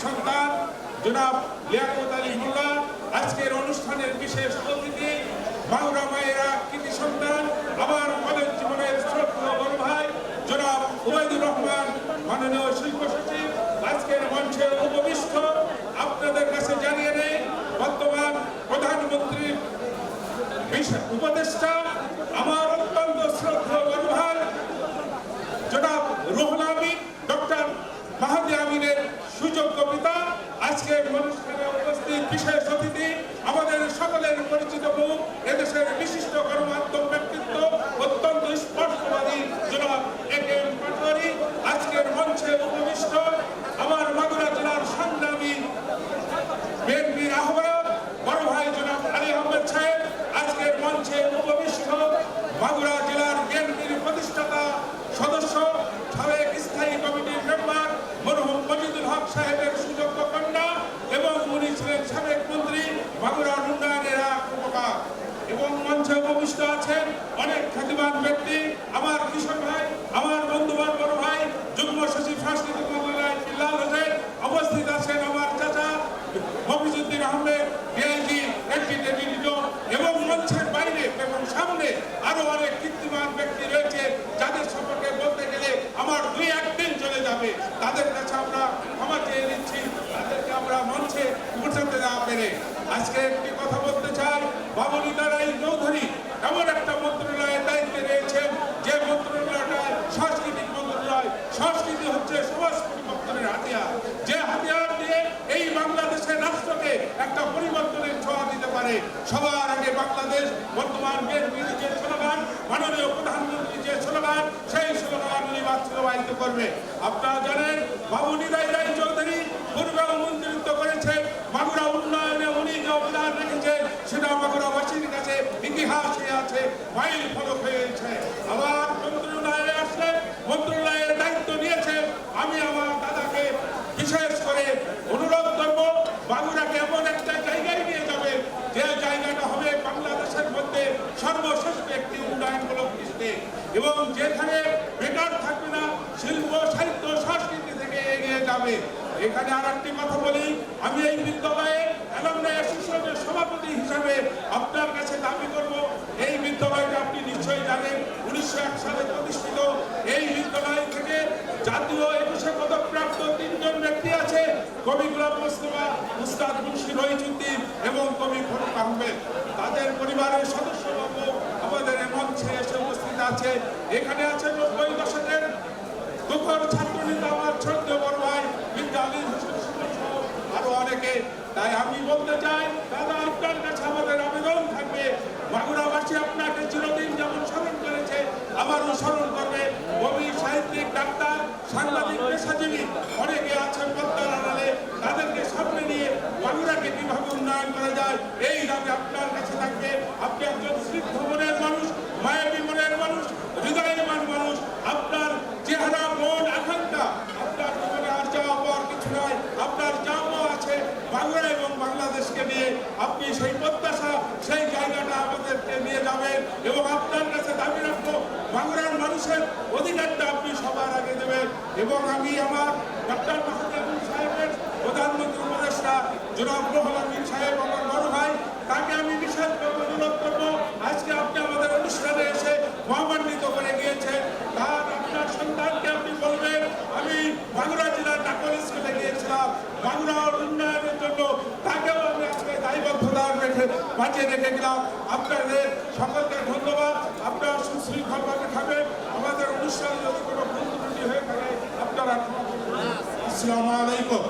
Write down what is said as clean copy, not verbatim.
সন্তান জনাব লিয়াকত আলী মোল্লা, আজকের অনুষ্ঠানের বিশেষ অতিথি মাগুরা মায়েরা কৃতি সন্তান, আমার কলেজ জীবনের শ্রদ্ধেয় বড় ভাই জনাব উবাইদুর রহমান, মাননীয় শিল্প সচিব, আজকের মঞ্চে উপবিষ্ট। আপনাদের কাছে জানিয়ে নেই, বর্তমান প্রধানমন্ত্রীর উপদেষ্টা আমার অত্যন্ত শ্রদ্ধেয় বড় ভাই জনাব রুহুল আমিন, ডক্টর মাহাদি আমিনের সুযোগ্য পিতা, আজকের অনুষ্ঠানে উপস্থিত বিশেষ অতিথি, আমাদের সকলের পরিচিত মুখ, এদেশের বিশিষ্ট গণমাধ্যম ব্যক্তিত্ব, অত্যন্ত স্পষ্টবাদী জনাব এ.কে.এম. পাটোয়ারি, আজকের মঞ্চে উপবিষ্ট আমার মাগুরা জেলার সংগ্রামী বিএনপির আহ্বায়ক বড় ভাই জনাব আলী আহমেদ সাহেব, আজকের মঞ্চে উপবিষ্ট মাগুরা জেলার বিএনপির প্রতিষ্ঠাতা সদস্য, সাবেক স্থায়ী কমিটির মেম্বার মরহুম মজিদুল হক সাহেবের সুযোগ্য কন্যা এবং উনি ছিলেন সাবেক মন্ত্রী, মাগুরার উন্নয়নের এক উপকার, এবং মঞ্চে উপবিষ্ট আছেন অনেক খ্যাতিমান ব্যক্তি, আমার কিশোর ভাই, আমার বন্ধুবান বড় ভাই যুগ্ম সচিব সাংস্কৃতিক মন্ত্রণালয় বিল্লাল হোসেন, উপস্থিত আছেন আমার চাচা মফিজউদ্দিন আহমেদ ডিআইজি এবং মঞ্চের বাইরে এবং সামনে আরো অনেক কীর্তিমান ব্যক্তি রয়েছে, যাদের সম্পর্কে বলতে গেলে আমার 2-1 দিন চলে যাবে। তাদের কাছে আমরা ক্ষমা চেয়ে নিচ্ছি, তাদেরকে আমরা মঞ্চে পৌঁছাতে না পেরে। আজকে একটি কথা বলতে চাই, বাবুল দারাই চৌধুরী এমন একটা মন্ত্রণালয়ের দায়িত্বে রয়েছেন, যে মন্ত্রণালয়টা সাংস্কৃতিক মন্ত্রণালয়। সংস্কৃতি হচ্ছে সমাজ পরিবর্তনের হাতিয়ার, যে হাতিয়ার দিয়ে এই বাংলাদেশের রাষ্ট্রকে একটা পরিবর্তনের ছোঁয়া দিতে পারে। সবার আগে বাংলাদেশ বর্তমান বিএনপির যে স্লোগান, মাননীয় প্রধানমন্ত্রী যে স্লোগান, সেই স্লোগান উনি বাস্তবায়িত করবে। আপনারা জানেন বাবু নিদাই রায় চৌধুরী পূর্বেও মন্ত্রিত্ব করেছেন, মাগুরা উন্নয়নে উনি যে অবদান রেখেছেন সেটা মাগুরাবাসীর কাছে ইতিহাসে আছে, মাইল ফলক হয়েছে। আবার মন্ত্রণালয়ে আসলে মন্ত্রণালয়ের দায়িত্ব নিয়েছে, আমি আমার দাদাকে বিশেষ করে অনুরোধ করব, মাগুরাকে এমন একটা জায়গায় নিয়ে যাবে যে জায়গাটা হবে বাংলাদেশের মধ্যে সর্বশ্রেষ্ঠ একটি উন্নয়নমূলক ডিস্ট্রিক্ট, এবং যেখানে বেকার থাকবে না, শিল্প সাহিত্য সংস্কৃতি থেকে এগিয়ে যাবে। এখানে আর একটি কথা বলি, আমি এই বিদ্যালয়ে অ্যালামনাই অ্যাসোসিয়েশনের সভাপতি হিসাবে আপনার কাছে দাবি করব, এই বিদ্যালয়টা আপনি নিশ্চয়ই জানেন 1901 সালে প্রতিষ্ঠিত। এই বিদ্যালয় থেকে জাতীয় 21শে পদকপ্রাপ্ত 3 জন ব্যক্তি আছে, কবি গোলাম মোস্তফা, উস্তাদ মুন্সি রহিজউদ্দিন এবং কবি ফরুক আহমেদ। তাদের পরিবারের সদস্যবর্গ আমাদের মঞ্চে এসে উপস্থিত আছে। এখানে আছে 90 দশকের দুঃখর ছাত্রনেতা আমার ছোট্ট বড় ভাই মির্জা আলী হোসেন সহ আরো অনেকে। তাই আমি বলতে চাই, দাদা আপনার কাছে আমাদের আবেদন থাকবে, মাগুরাবাসী আপনাকে চিরদিন যেমন স্মরণ করেছে আবারও স্মরণ করবে। কবি, সাহিত্যিক, ডাক্তার, সাংবাদিক, পেশাজীবী অনেকে আছেন পদ্মার আড়ালে, তাদেরকে সামনে নিয়ে মাগুরাকে কিভাবে উন্নয়ন করা যায় এই দাবি আপনার কাছে থাকবে। আপনি একজন স্নিগ্ধ মনের মানুষ, মায়াবী মনের মানুষ, হৃদয়মান মানুষ, আপনার চেহারা, মন, আকাঙ্ক্ষা, আপনার জীবনে আর যাওয়া পাওয়ার কিছু নয়, আপনার যাওয়া আছে বাংলা এবং বাংলাদেশকে নিয়ে। আপনি সেই প্রত্যাশা, সেই জায়গাটা আমাদেরকে নিয়ে যাবেন, এবং আপনার কাছে দাবি রাখবো বাংলার মানুষের অধিকারটা আপনি সবার আগে দেবেন। এবং আমি আমার ডক্টর মাহাদি আমিন সাহেবের প্রধানমন্ত্রী উপদেষ্টা জনাব রুহুল আমিন সাহেব আমার বড় ভাই, তাকে আমি বিশেষভাবে অনুরোধ করবো, আজকে আপনি আমাদের অনুষ্ঠানে এসে মহামান্বিত করে গিয়েছেন, তার আপনার সন্তানকে আপনি বলবেন, আমি মাগুরা জেলার ডাকল স্কুলে গিয়েছিলাম মাগুরার উন্নয়নের জন্য, তাকেও আমি আজকে দায়বদ্ধতা বাঁচিয়ে রেখে গেলাম। আপনাদের সকলকে ধন্যবাদ। আপনারা সুশৃঙ্খলভাবে খাবেন। আমাদের অনুষ্ঠানে যদি কোনো ভুল ত্রুটি হয়ে থাকে আপনারা, আসসালামু আলাইকুম।